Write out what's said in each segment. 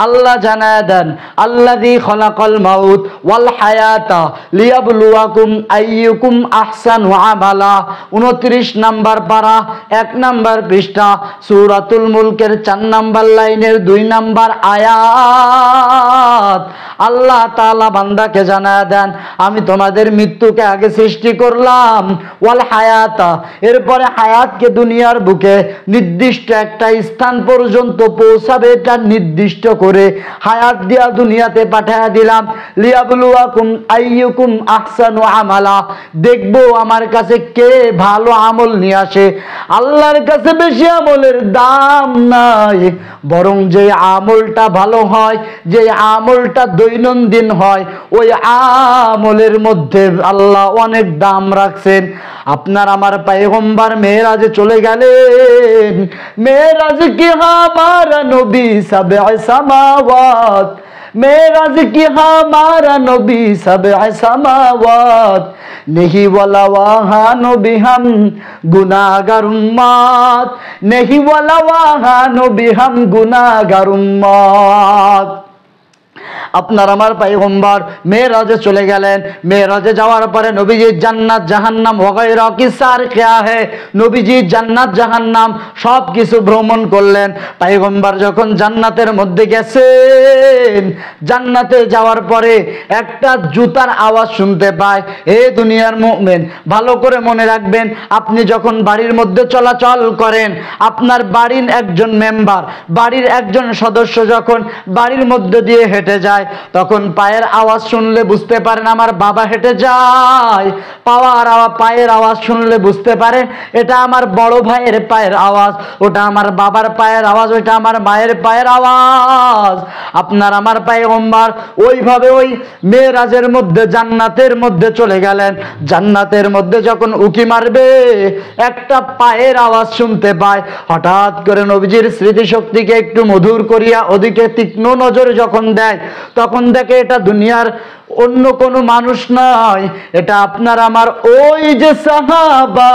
আল্লাহ জানায় দেন আল্লাযী খালাকাল মাউত ওয়াল হায়াতা লিয়াবলুয়াকুম আইয়ুকুম আহসানু আমালা। 29 নাম্বার পারা 1 নাম্বার পৃষ্ঠা সূরাতুল মুলকের 4 নাম্বার লাইনের 2 নাম্বার আয়াত। আল্লাহ তাআলা বান্দাকে জানায় দেন আমি তোমাদের মৃত্যুকে আগে সৃষ্টি করলাম, ওয়াল হায়াতা, এরপরে হায়াতকে দুনিয়ার বুকে নির্দিষ্ট একটা স্থান পর্যন্ত পৌঁছাবে এটা নির্দিষ্ট করে হায়াত দিয়া দুনিয়াতে পাঠিয়ে দিলাম। লিয়াবলুয়াকুম আইয়ুকুম আহসানু আমালা, দেখবো আমার কাছে কে ভালো আমল নিয়ে আসে। আল্লাহর কাছে বেশি আমলের দাম নাই, বরং যে আমলটা ভালো হয়, যে আমলটা দৈনন্দিন হয়, ওই আমলের মধ্যে আল্লাহ অনেক দাম রাখছেন। আপনার আমার পয়গম্বর মেরাজে চলে গেলেন। মেরাজ কি হামারা নবী সাবে সামাওয়াত, মেরাজ কি হামারা নবী সাবে সামাওয়াত, নেহি ওয়ালা ওয়াহানো বিহাম গুনাহগার উম্মত, নেহি ওয়ালা ওয়াহানো বিহাম গুনাহগার উম্মত। আপনার আমার পয়গম্বর মেরাজে চলে গেলেন। মেরাজে যাওয়ার পরে নবীজি জান্নাত জাহান্নাম ওয়াগায়রা কি সার কিয়া হে, নবীজি জান্নাত জাহান্নাম সব কিছু ভ্রমণ করলেন। পয়গম্বর যখন জান্নাতের মধ্যে গেছেন, জান্নাতে যাওয়ার পরে একটা জুতার আওয়াজ শুনতে পায়। এ দুনিয়ার মুমিন, ভালো করে মনে রাখবেন, আপনি যখন বাড়ির মধ্যে চলাচল করেন, আপনার বাড়ির একজন মেম্বার, বাড়ির একজন সদস্য যখন বাড়ির মধ্যে দিয়ে হেঁটে যায়, তখন পায়ের আওয়াজ শুনলে বুঝতে পারেন আমার বাবা হেঁটে যায়। পায়ের আওয়াজ শুনলে বুঝতে পারেন এটা আমার বড় ভাইয়ের পায়ের আওয়াজ, ওটা আমার বাবার পায়ের আওয়াজ, ওটা আমার মায়ের পায়ের আওয়াজ। আপনার আমার পয়গম্বর ওইভাবে ওই মেরাজের মধ্যে জান্নাতের মধ্যে চলে গেলেন। জান্নাতের মধ্যে যখন উকি মারবে একটা পায়ের আওয়াজ শুনতে পায়। হঠাৎ করে নবীজির স্মৃতিশক্তিকে একটু মধুর করিয়া ওদিকে তীক্ষ্ণ নজর যখন দেয়, তখন দেখে এটা দুনিয়ার অন্য কোনো মানুষ নয়, এটা আপনার আমার ওই যে সাহাবা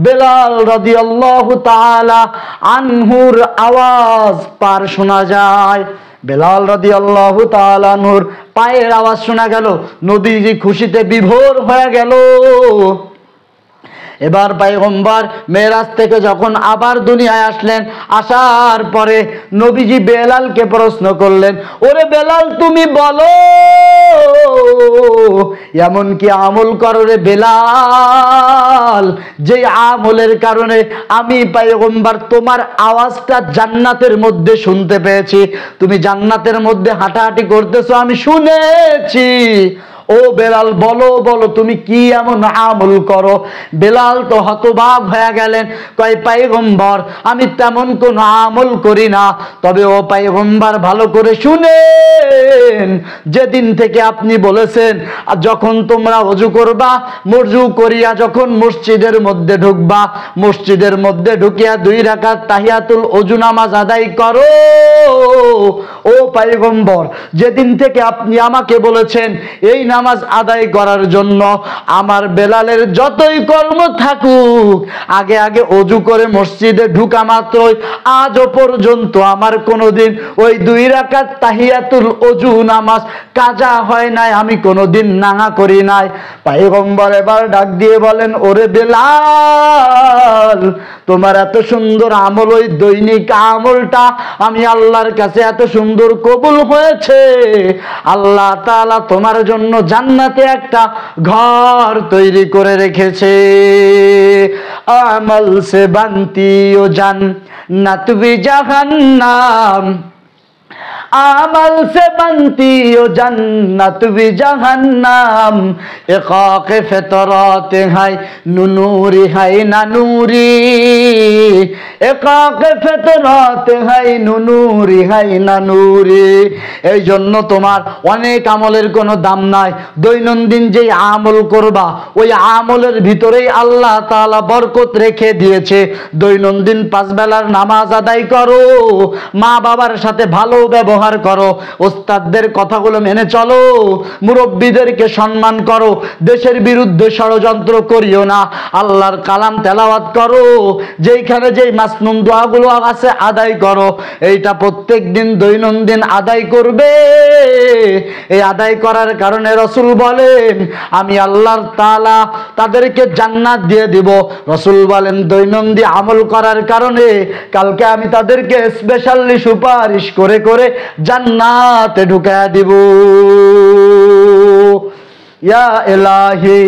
বেলাল রাদিয়াল্লাহু তাআলা আনহুর আওয়াজ পার শোনা যায়। বেলাল রাদিয়াল্লাহু তাআলা আনহুর পায়ের আওয়াজ শোনা গেল। নবীজি খুশিতে বিভোর হয়ে গেল। এবার পয়গম্বর মেরাজ থেকে যখন আবার দুনিয়ায় আসলেন, আসার পরে নবীজি বেলালকে প্রশ্ন করলেন, ওরে বেলাল তুমি বলো এমন কি আমল করো রে বেলাল, যে আমলের কারণে আমি পয়গম্বর তোমার আওয়াজটা জান্নাতের মধ্যে শুনতে পেয়েছি। তুমি জান্নাতের মধ্যে হাঁটাহাঁটি করতেছো আমি শুনেছি। ও বেলাল বলো বলো তুমি কি এমন আমল করো। বেলাল তো হতবাক হয়ে গেলেন, কয় পয়গম্বর আমি তেমন কোন আমল করি না, তবে ও পয়গম্বর ভালো করে শুনেন, যেদিন থেকে আপনি বলেছেন যখন তোমরা ওযু করবা, ওযু করিয়া যখন মসজিদের মধ্যে ঢুকবা, মসজিদের মধ্যে ঢুকিয়া 2 রাকাত তাহিয়াতুল ওযু নামাজ আদায় করো, ও পয়গম্বর যেদিন থেকে আপনি আমাকে বলেছেন এই নামাজ আদায় করার জন্য, আমার বেলালের যতই কর্ম থাকুক আগে আগে ওযু করে মসজিদে ঢুকা মাত্রই আজও পর্যন্ত আমার কোনোদিন ওই 2 রাকাত তাহিয়াতুল ওযু নামাজ কাজা হয় নাই, আমি কোনোদিন নাঙা করি নাই। পয়গম্বর এবার ডাক দিয়ে বলেন, ওরে বেলাল তোমার এত সুন্দর আমল, ওই দৈনিক আমলটা আমি আল্লাহর কাছে এত সুন্দর কবুল হয়েছে, আল্লাহ তাআলা তোমার জন্য জান্নাতে একটা ঘর তৈরি করে রেখেছে। আমল সে বানতি ও জান্নাত ভি জাহান্নাম, আমল से बनती हो जन्नत भी जहन्नम, इक़ाक़ फितरत है नूरी है ना नूरी, इक़ाक़ फितरत है नूरी है ना नूरी। এই জন্য তোমার অনেক আমলের কোনো দাম নাই, দৈনন্দিন যে আমল করবা ওই আমলের ভিতরেই আল্লাহ তাআলা বরকত রেখে দিয়েছে। দৈনন্দিন 5 বেলার নামাজ আদায় করো, মা বাবার সাথে ভালো ব্যবহার ব্যবহার করো, ওস্তাদদের কথাগুলো মেনে চলো, মুরব্বীদেরকে সম্মান করো, দেশের বিরুদ্ধে ষড়যন্ত্র করিও না, আল্লাহর কালাম তেলাওয়াত করো, যেইখানে যেই মাসনুন দোয়াগুলো আছে আদায় করো। এইটা প্রত্যেক দিন দৈনন্দিন আদায় করবে। এই আদায় করার কারণে রাসূল বলেন আমি আল্লাহর তাআলা তাদেরকে জান্নাত দিয়ে দিব। রাসূল বলেন দৈনন্দিন আমল করার কারণে কালকে আমি তাদেরকে স্পেশালি সুপারিশ করে করে জান্নাতে ঢুকায়া দিব। या इलाही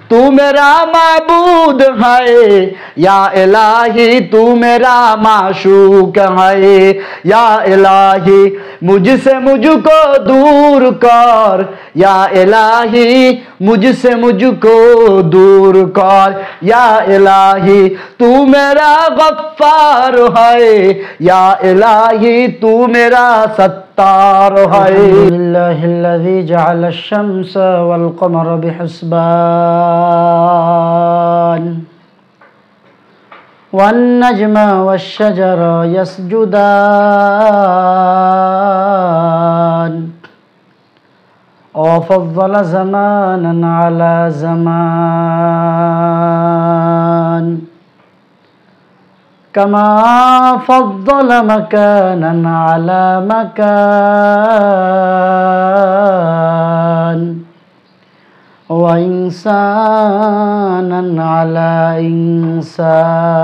तू मेरा माबूद है, या इलाही तू मेरा माशूक है, या इलाही मुझसे मुझको दूर कर, या इलाही मुझसे मुझको दूर कर, या इलाही तू मेरा गफ्फार है, या इलाही तू मेरा सत्तार है। अल्हम्दुलिल्लाहिल्लज़ी जअल अश-शम्स वल क़मर बिहुस्बान वन नज्म वश-शजर यसजुदान وفضل زمانا على زمان كما فضل مكانا على مكان وإنسانا على إنسان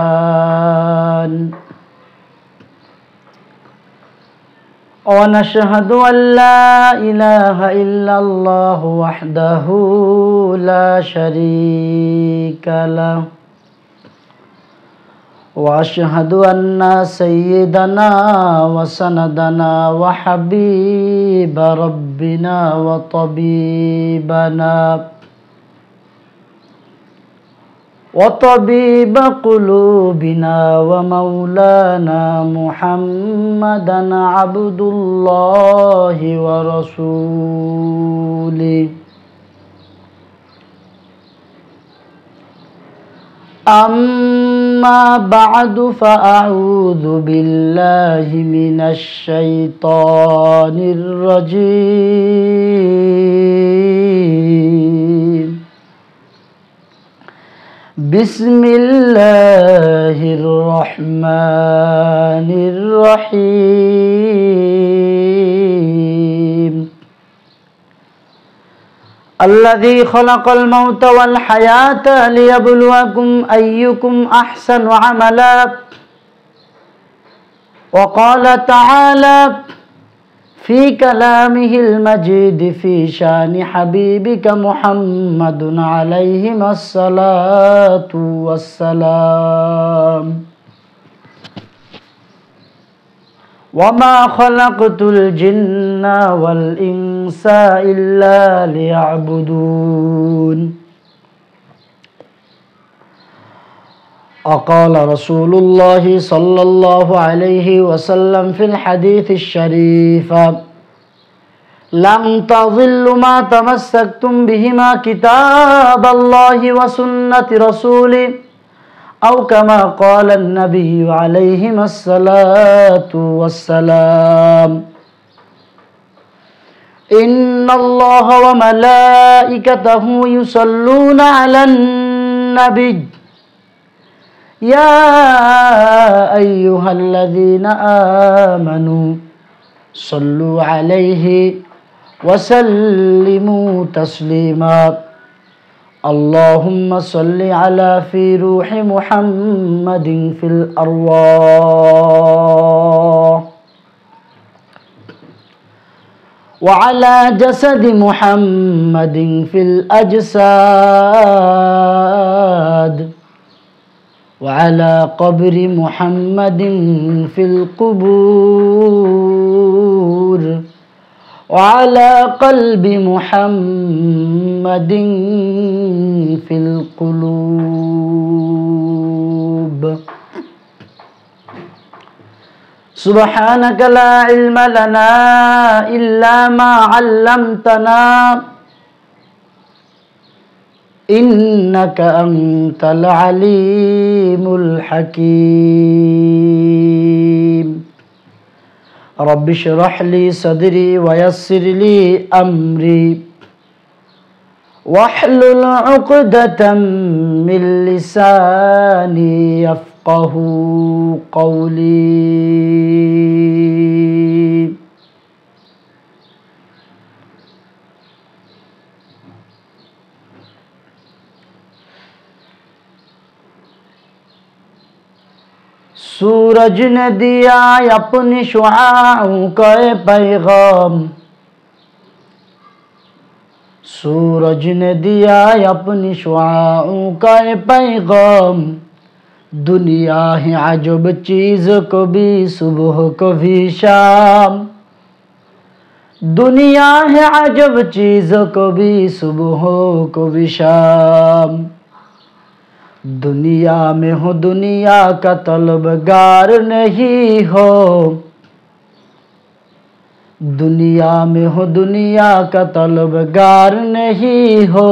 ونشهد أن لا إله إلا الله وحده لا شريك له وأشهد أن سيدنا وسندنا وحبيب ربنا وطبيب قلوبنا ومولانا محمدا عبد الله ورسوله أما بعد فأعوذ بالله من الشيطان الرجيم بسم الله الرحمن الرحيم الذي خلق الموت والحياة ليبلوكم أيكم أحسن عملا وقال تعالى في كلامه المجيد في شان حبيبك محمد عليه الصلاة والسلام وما خلقت الجن والإنس إلا ليعبدون وقال رسول الله صلى الله عليه وسلم في الحديث الشريف لم تضلوا ما تمسكتم بهما كتاب الله وسنة رسوله أو كما قال النبي عليه الصلاة والسلام إن الله وملائكته يصلون على النبي يا أيها الذين آمنوا صلوا عليه وسلموا تسليما اللهم صل على في روح محمد في الأرواح وعلى جسد محمد في الأجساد وعلى قبر محمد في القبور وعلى قلب محمد في القلوب سبحانك لا علم لنا إلا ما علمتنا إنك أنت العليم الحكيم रब्बि इश्रह ली सदरी वयस्सिर ली अमरी वाहलुल उक़दतम मिन लिसानी यफ़क़हू क़ौली। सूरज ने दिया अपनी शुआओं का पैगाम, सूरज ने दिया अपनी शुआओं का पैगाम, दुनिया है अजब चीज़ कभी सुबह कभी शाम, दुनिया है अजब चीज़ कभी सुबह कभी शाम। दुनिया में हो दुनिया का तलबगार नहीं हो, दुनिया में हो दुनिया का तलबगार नहीं हो,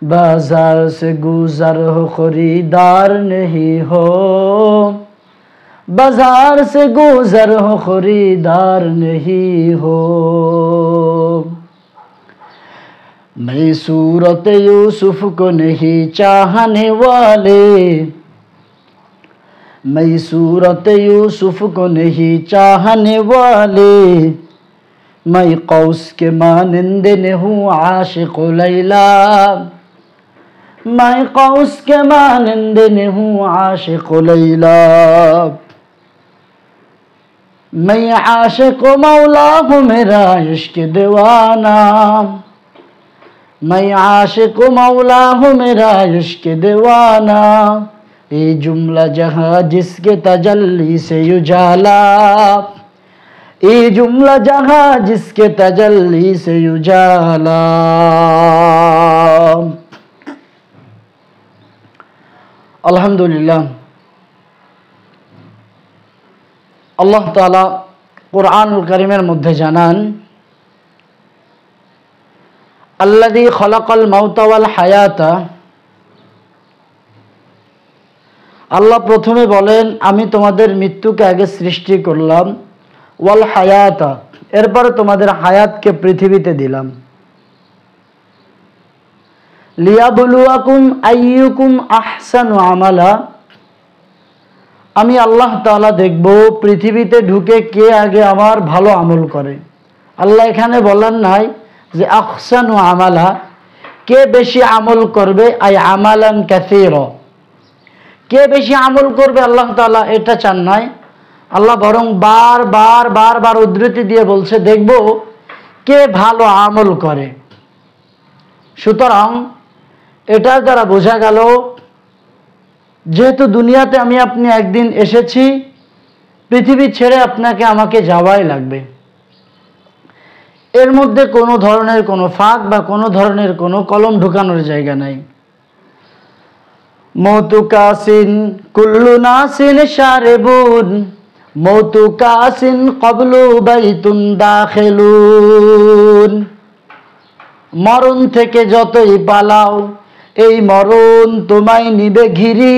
बाजार से गुजर हो खरीदार नहीं हो, बाजार से गुजर हो खरीदार नहीं हो। मैं सूरत यूसुफ को नहीं चाहने वाले, मैं सूरत यूसुफ को नहीं चाहने वाले, मैं कौस के मानंद न हूँ आशिक़ लैला, मैं कौस के मानंद न हूँ आशिक़ लैला। मैं आशिक़ मौला हूँ मेरा इश्क दीवाना, मैं आशिक़ मौला हूँ मेरा इश्क दीवाना। ये जुमला जहाँ जिसके तजल्ली से उजाला, ये जुमला जहाँ जिसके तजल्ली से उजाला। अल्हम्दुलिल्लाह, अल्लाह ताला कुरानुल करीमेर मध्य जानान अल्लाज़ी खलक़ल मौता वाल हायाता, আল্লাহ প্রথমে বলেন আমি তোমাদের মৃত্যুকে আগে সৃষ্টি করলাম, ওয়াল হায়াতা এরপরে তোমাদের হায়াতকে পৃথিবীতে দিলাম, লিয়াবলুয়াকুম আইয়ুকুম আহসানু আমালা, আমি আল্লাহ তাআলা দেখব পৃথিবীতে ঢুকে কে আগে আমার ভালো আমল করে। আল্লাহ এখানে বলেন নাই যে আহসানু আমালা, কে বেশি আমল করবে, আই আমালান কাসীরা, কে বেশি আমল করবে আল্লাহ তাআলা এটা চান নাই। আল্লাহ বরং বারবার উদ্ধৃতি দিয়ে বলছে দেখব কে ভালো আমল করে। সুতরাং এটার দ্বারা বোঝা গেল যেহেতু দুনিয়াতে আমি আপনি একদিন এসেছি, পৃথিবী ছেড়ে আপনাকে আমাকে যাওয়াই লাগবে। এর মধ্যে কোনো ধরনের কোনো ফাঁক বা কোনো ধরনের কোনো কলম ঢুকানোর জায়গা নাই। মৌতু কাসিন কুল্লু নাসিন শারিবুন, মৌতু কাসিন ক্বাবলু বাইতুন দাখিলুন, মরণ থেকে যতই পালাও এই মরণ তোমায় নিবে ঘিরি,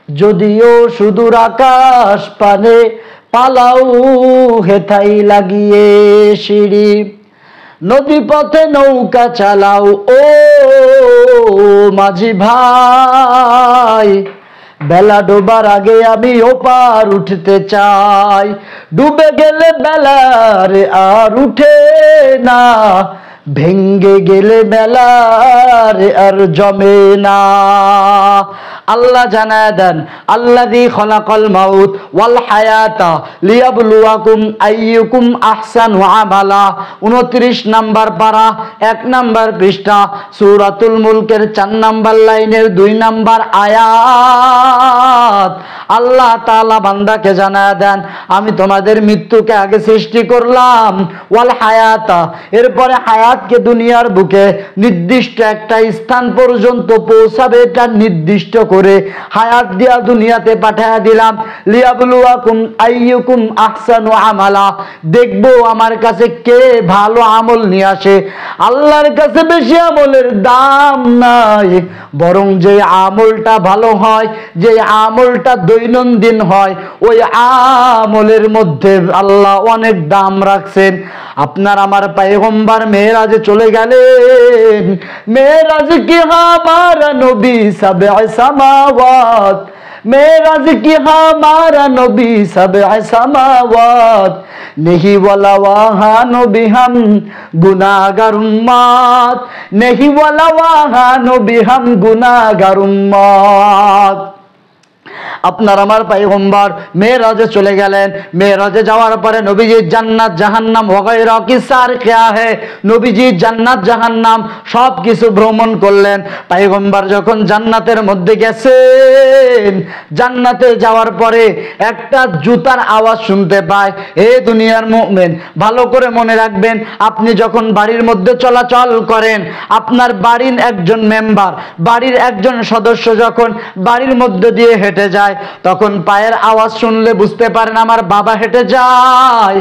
যদিও সুদূর আকাশ পানে পালাও হেথাই লাগিয়ে সিঁড়ি, নদী পথে নৌকা চালাও ও মাঝি ভাই, বেলা ডোবার আগে আমি ওপার উঠতে চাই, ডুবে গেলে বেলার আর উঠে না, ভেঙ্গে গেলে বেলার আর জমে না। আল্লাহ জানায় দেন আল্লাযী খলাকাল মাউত ওয়াল হায়াতা লিয়াবলুয়াকুম আইয়ুকুম আহসানু আমালা। 29 নাম্বার পারা 1 নাম্বার পৃষ্ঠা সূরাতুল মুলকের 4 নাম্বার লাইনের 2 নাম্বার আয়াত। আল্লাহ তাআলা বান্দাকে জানায় দেন আমি তোমাদের মৃত্যুকে আগে সৃষ্টি করলাম, ওয়াল হায়াতা এরপরে হায়াত হায়াতকে দুনিয়ার বুকে নির্দিষ্ট একটা স্থান পর্যন্ত পৌঁছাবে, এটা নির্দিষ্ট করে হায়াত দিয়া দুনিয়াতে পাঠায়া দিলাম। লিয়াবলুয়াকুম আইয়ুকুম আহসানু আমালা, দেখবো আমার কাছে কে ভালো আমল নিয়ে আসে। আল্লাহর কাছে বেশি আমলের দাম নাই, বরং যে আমলটা ভালো হয়, যে আমলটা দৈনন্দিন হয়, ওই আমলের মধ্যে আল্লাহ অনেক দাম রাখছেন। আপনার আমার পয়গম্বর মেরাজে চলে গেলেন। মেরাজ কি হামারা নবী সবে সামাওয়াত, मेराज की हमारा नबी सब समावत, नहीं वाला वहाँ नबी हम गुनाहगार उम्मत, नहीं वाला वहाँ नबी हम गुनाहगार उम्मत। আপনার আমার পয়গম্বর মেরাজে চলে গেলেন। মেরাজে যাওয়ার পরে নবীজি জান্নাত জাহান্নাম ওয়াগৈরা কি সার কিয়া হে, নবীজি জান্নাত জাহান্নাম সব কিছু ভ্রমণ করলেন। পয়গম্বর যখন জান্নাতের মধ্যে গেছেন, জান্নাতে যাওয়ার পরে একটা জুতার আওয়াজ শুনতে পায়। এ দুনিয়ার মুমিন, ভালো করে মনে রাখবেন, আপনি যখন বাড়ির মধ্যে চলাচল করেন, আপনার বাড়ির একজন মেম্বার, বাড়ির একজন সদস্য যখন বাড়ির মধ্যে দিয়ে হেঁটে যায়, তখন পায়ের আওয়াজ শুনলে বুঝতে পারেন আমার বাবা হেঁটে যায়।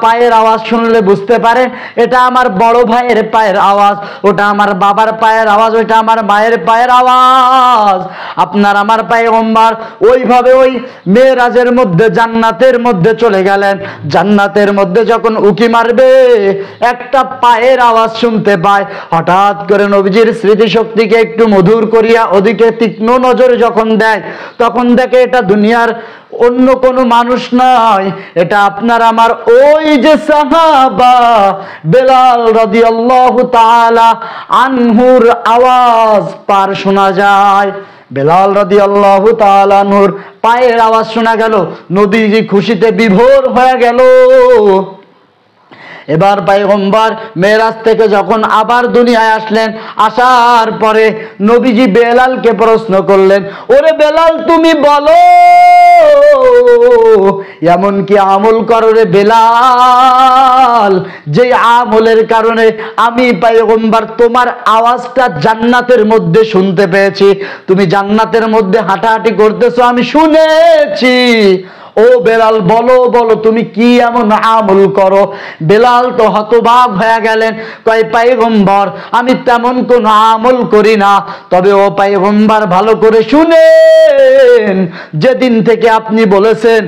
পায়ের আওয়াজ শুনলে বুঝতে পারেন এটা আমার বড় ভাইয়ের পায়ের আওয়াজ, ওটা আমার বাবার পায়ের আওয়াজ, ওটা আমার মায়ের পায়ের আওয়াজ। আপনার আমার পয়গম্বর ওইভাবে ওই মেরাজের মধ্যে জান্নাতের মধ্যে চলে গেলেন। জান্নাতের মধ্যে যখন উকি মারবে, একটা পায়ের আওয়াজ শুনতে পায়। হঠাৎ করে নবীজির স্মৃতিশক্তিকে একটু মধুর করিয়া ওদিকে তীক্ষ্ণ নজর যখন দেয়, তখন দেখে এটা দুনিয়ার অন্য কোনো মানুষ নয়, এটা আপনার আমার ওই যে সাহাবা বেলাল রাদিয়াল্লাহু তাআলা আনহুর আওয়াজ পার শোনা যায়। বেলাল রাদিয়াল্লাহু তাআলা আনহুর পায়ের আওয়াজ শোনা গেল। নবীজি খুশিতে বিভোর হয়ে গেল। এবার পয়গম্বর মেরাজ থেকে যখন আবার দুনিয়ায় আসলেন, আসার পরে নবীজি বেলালকে প্রশ্ন করলেন, ওরে বেলাল তুমি বলো এমন কি আমল করো রে বেলাল, যে আমলের কারণে আমি পয়গম্বর তোমার আওয়াজটা জান্নাতের মধ্যে শুনতে পেয়েছি। তুমি জান্নাতের মধ্যে হাঁটাহাঁটি করতেছো আমি শুনেছি। ও বেলাল বলো বলো তুমি কি এমন আমল করো। বেলাল তো হতবাক হয়ে গেলেন, কয় পয়গম্বর আমি তেমন কোন আমল করি না, তবে ও পয়গম্বর ভালো করে শুনেন, যেদিন থেকে আপনি বলেছেন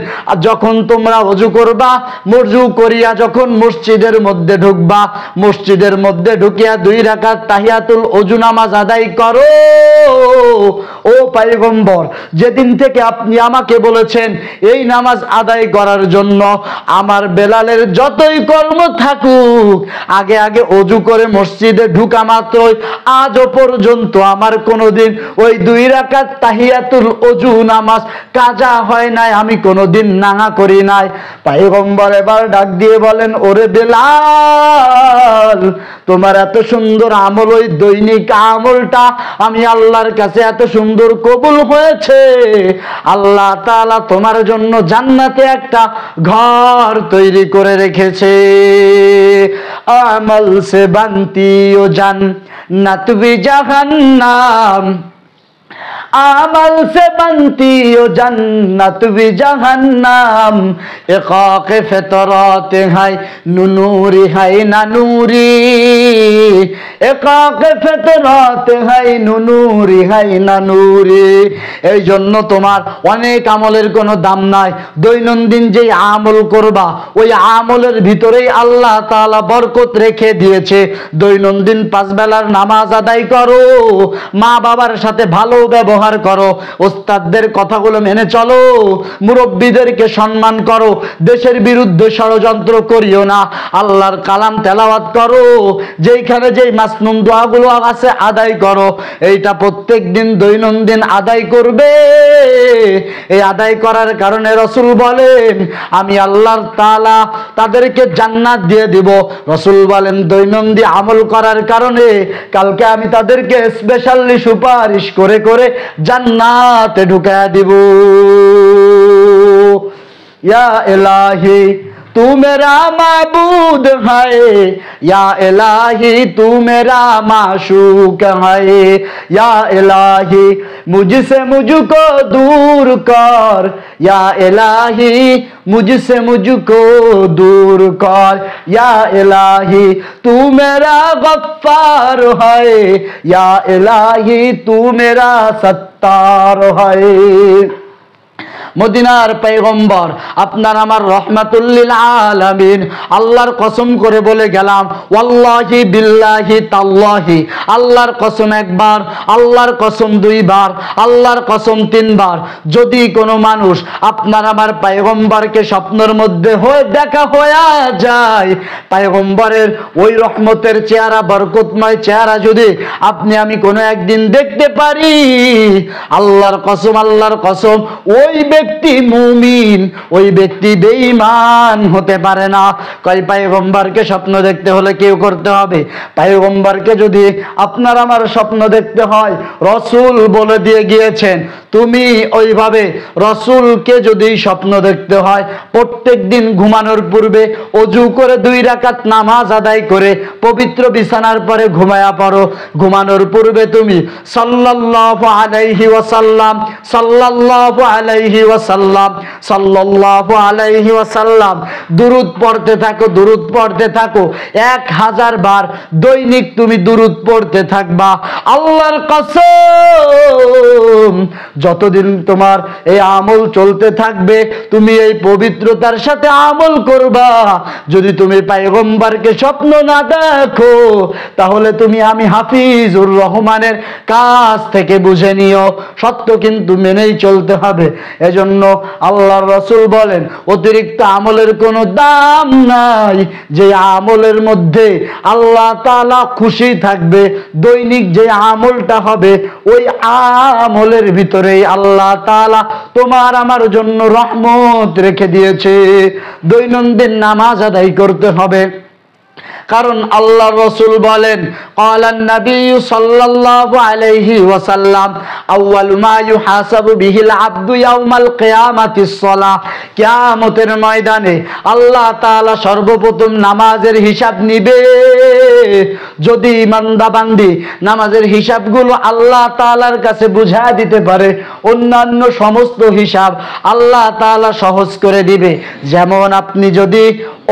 যখন তোমরা ওযু করবা, ওযু করিয়া যখন মসজিদের মধ্যে ঢুকবা, মসজিদের মধ্যে ঢুকিয়া 2 রাকাত তাহিয়াতুল ওযু নামাজ আদায় করো। ও পয়গম্বর যেদিন থেকে আপনি আমাকে বলেছেন এই নামাজ আদায় করার জন্য, আমার বেলালের যতই কর্ম থাকুক, আগে আগে ওযু করে মসজিদে ঢুকা মাত্রই আজও পর্যন্ত আমার কোনোদিন ওই 2 রাকাত তাহিয়াতুল ওযু নামাজ কাজা হয় নাই, আমি কোনোদিন নাঙা করি নাই। পয়গম্বর এবার ডাক দিয়ে বলেন, ওরে বেলাল তোমার এত সুন্দর আমল, ওই দৈনিক আমলটা আমি আল্লাহর কাছে এত সুন্দর কবুল হয়েছে, আল্লাহ তাআলা তোমার জন্য জান্নাতে একটা ঘর তৈরি করে রেখেছে। আমল সে বানতি ও জান্নাত ভি জাহান্নাম, আমল से बनती हो जन्नत भी जहन्नम, इक़ाक़ फितरत है नूरी है ना नूरी, इक़ाक़ फितरत है नूरी है ना नूरी। এই জন্য তোমার অনেক আমলের কোনো দাম নাই, দৈনন্দিন যে আমল করবা ওই আমলের ভিতরেই আল্লাহ তাআলা বরকত রেখে দিয়েছে। দৈনন্দিন 5 বেলার নামাজ আদায় করো, মা বাবার সাথে ভালো ব্যবহার করো, ওস্তাদদের কথাগুলো মেনে চলো, মুরব্বীদেরকে সম্মান করো, দেশের বিরুদ্ধে ষড়যন্ত্র করিও না, আল্লাহর কালাম তেলাওয়াত করো, যেইখানে যেই মাসনুন দোয়াগুলো আছে আদায় করো। এইটা প্রত্যেক দিন দৈনন্দিন আদায় করবে। এই আদায় করার কারণে রাসূল বলেন আমি আল্লাহ তাআলা তাদেরকে জান্নাত দিয়ে দিব। রাসূল বলেন দৈনন্দিন আমল করার কারণে কালকে আমি তাদেরকে স্পেশালি সুপারিশ করে করে জান্নাতে ঢুকায়া দিব। ইয়া ইলাহি तू मेरा माबूद है, या इलाही तू मेरा माशूक है, या इलाही मुझसे मुझको दूर कर, या इलाही मुझसे मुझको दूर कर, या इलाही तू मेरा गफ्फार है, या इलाही तू मेरा सत्तार है। মদিনার পয়গম্বর আপনার আমার রহমাতুল লিল আলামিন, আল্লাহর কসম করে বলে গেলাম, ওয়াল্লাহি বিল্লাহি তাল্লাহি, আল্লাহর কসম একবার, আল্লাহর কসম দুইবার, আল্লাহর কসম তিনবার, যদি কোনো মানুষ আপনার আমার পয়গম্বরকে স্বপ্নের মধ্যে দেখা হয়ে যায়, পয়গম্বরের ওই রহমতের চেহারা, বরকতময় চেহারা যদি আপনি আমি কোনো একদিন দেখতে পারি, আল্লাহর কসম, আল্লাহর কসম, ওই ব্যক্তি মুমিন, ওই ব্যক্তি বেঈমান হতে পারে না। কয় পয়গম্বরকে স্বপ্ন দেখতে হলে কেউ করতে হবে, পয়গম্বরকে যদি আপনার আমার স্বপ্ন দেখতে হয়, রাসূল বলে দিয়ে গিয়েছেন, তুমি ওইভাবে রাসূলকে যদি স্বপ্ন দেখতে হয়, প্রত্যেক দিন ঘুমানোর পূর্বে ওযু করে 2 রাকাত নামাজ আদায় করে পবিত্র বিছানার পরে ঘুমায়া পড়ো। ঘুমানোর পূর্বে তুমি সাল্লাল্লাহু আলাইহি ওয়াসাল্লাম, সাল্লাল্লাহু আলাইহি ওয়াসাল্লাম, সাল্লাল্লাহু আলাইহি ওয়াসাল্লাম দুরূদ পড়তে থাকো, দুরূদ পড়তে থাকো। 1000 বার দৈনিক তুমি দুরূদ পড়তে থাকবা। আল্লাহর কসম, যতদিন তোমার এই আমল চলতে থাকবে, তুমি এই পবিত্রতার সাথে আমল করবা। যদি তুমি পয়গম্বরকে স্বপ্ন না দেখো, তাহলে তুমি আমি হাফিজুর রহমানের কাছ থেকে বুঝে নিও, সত্য কিন্তু মেনেই চলতে হবে। এজন্য আল্লাহর রাসূল বলেন, অতিরিক্ত আমলের কোনো দাম নাই, যে আমলের মধ্যে আল্লাহ তাআলা খুশি থাকবে, দৈনিক যে আমলটা হবে, ওই আমলের ভিতরেই আল্লাহ তাআলা তোমার আমার জন্য রহমত রেখে দিয়েছে। দৈনন্দিন নামাজ আদায় করতে হবে, কারণ আল্লাহ রাসূল বলেন, ক্বালান নবী সাল্লাল্লাহু আলাইহি ওয়াসাল্লাম, আউয়ালু মা ইউহাসাবু বিহিল আবদু ইয়াউমাল কিয়ামাতিস সালাহ, কিয়ামতের ময়দানে আল্লাহ তাআলা সর্বপ্রথম নামাজের হিসাব নিবে। যদি বান্দা বান্দি নামাজের হিসাবগুলো আল্লাহ তাআলার কাছে বুঝায় দিতে পারে, অন্যান্য সমস্ত হিসাব আল্লাহ তাআলা সহজ করে দিবে। যেমন আপনি যদি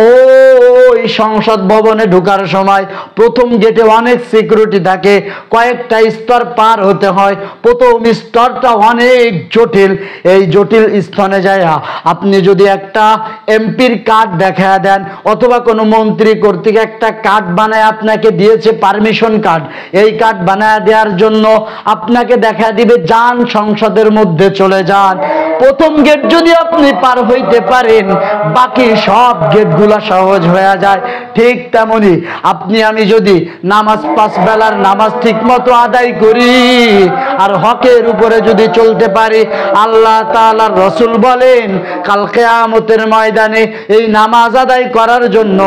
ওই সংসদ ভবনে ঢোকার সময় প্রথম গেটে অনেক সিকিউরিটি থাকে, কয়েকটা স্তর পার হতে হয়, প্রথম স্তরটা অনেক জটিল। এই জটিল স্থানে যায় আপনি যদি একটা এমপির কার্ড দেখা দেন, অথবা কোনো মন্ত্রী কর্তৃক একটা কার্ড বানায় আপনাকে দিয়েছে, পারমিশন কার্ড, এই কার্ড বানায় দেওয়ার জন্য আপনাকে দেখা দিবে যান সংসদের মধ্যে চলে যান। প্রথম গেট যদি আপনি পার হইতে পারেন, বাকি সব গেটগুলো সহজ হয়ে যায়। ঠিক তেমনি আপনি আমি যদি নামাজ, 5 বেলার নামাজ ঠিক মতো আদায় করি আর হকের উপরে যদি চলতে পারি, আল্লাহ তাআলার রাসূল বলেন, কাল কিয়ামতের ময়দানে এই নামাজ আদায় করার জন্য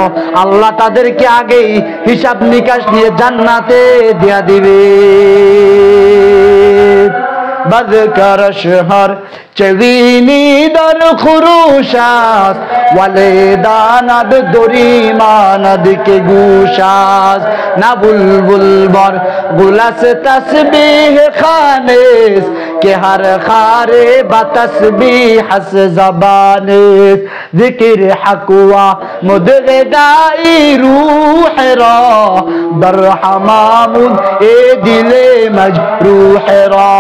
আল্লাহ তাদেরকে আগেই হিসাব নিকাশ নিয়ে জান্নাতে দিয়া দিবে। بذكر شهر چوینی در خروش است ولی داند دوری ماند که گوش است نه بلبل بر گل است تسبیح خانه است که هر خاره با تسبیح است زبان است ذکر حق و مدغدائی روح را در حمام ای دل مجروح را